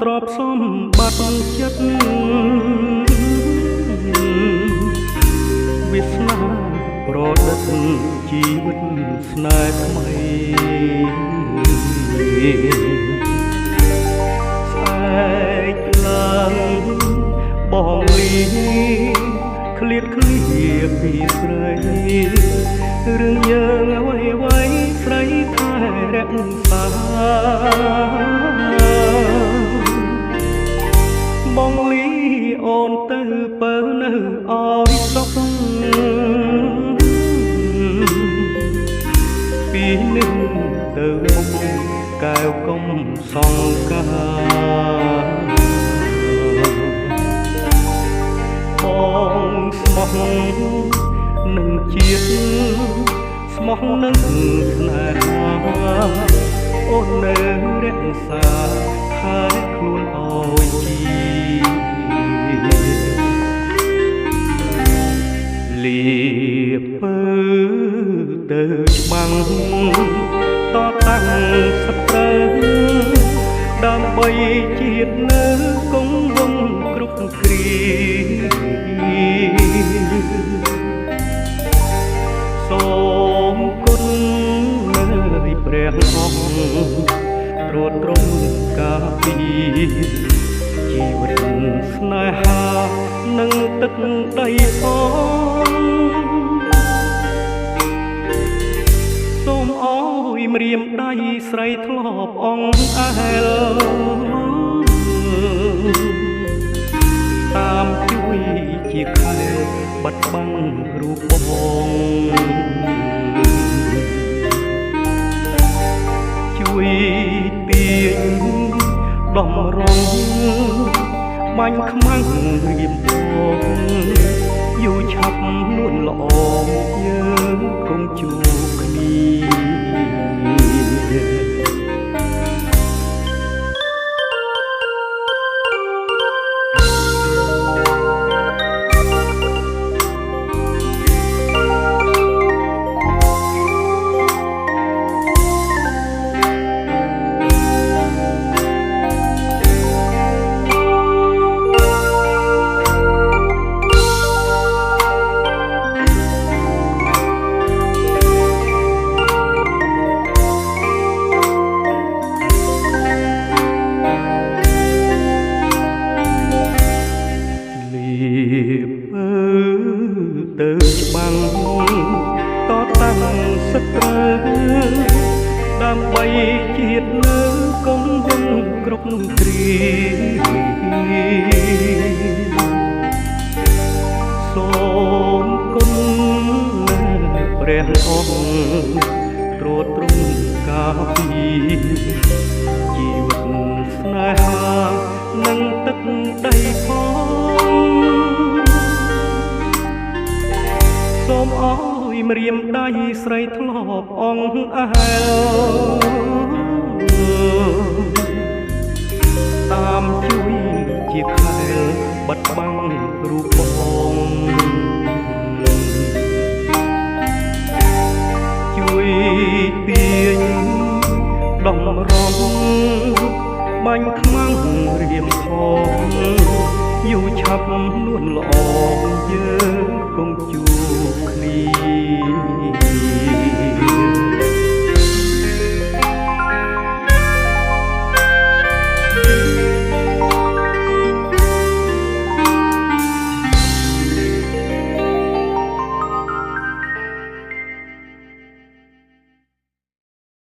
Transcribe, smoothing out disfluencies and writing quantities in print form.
ទ្របសំបត្តិចិត្តវាសនាប្រដិតជីវិតស្នេហ៍ថ្មីស្អែកឡើងបងលីឃ្លាតឃ្លាពីស្រីរឿងយើងអ្វីស្រីថែរក្សាបងលីអូនទៅបើនៅអោយសុខពីនេះទៅមុខកែវកុំសង្ការបងស្មោះនឹងជាតិស្មោះនឹងស្នេហាអូននៅរក្សាថែខ្លួនអោយជីលៀបពើទៅច្បាំងតតាំងសត្រូវដើម្បីជាតិនៅគង់វង្សគ្រប់គ្រាសូមគុណលើព្រះអង្គត្រួតត្រងការពារជីវិតស្នេហានិងទឹកដីផងសូមអោយម្រាមដៃស្រីធ្លាប់អង្អែលតាមជួយជាខែលបាត់បង់រូបបងជួយទាញដំរងបាញ់ខ្មាំងរៀមផងយូរឆាប់នួនល្អយើងគង់ជួបគ្នាទៅច្បាំងតតាំងសត្រូវដើម្បីជាតិនៅគង់វង្សគ្រប់គ្រាសូមគុណលើព្រះអង្គត្រួតត្រងការពារជីវិតស្នេហានិងទឹកដីផងសូមអោយម្រាមដៃស្រីធ្លាប់អង្អែលតាមជួយជាខែលបាត់បង់រូបបងជួយទាញដំរងបាញ់ខ្មាំងរៀមផងយូរឆាប់នួនល្អយើងគង់ជួ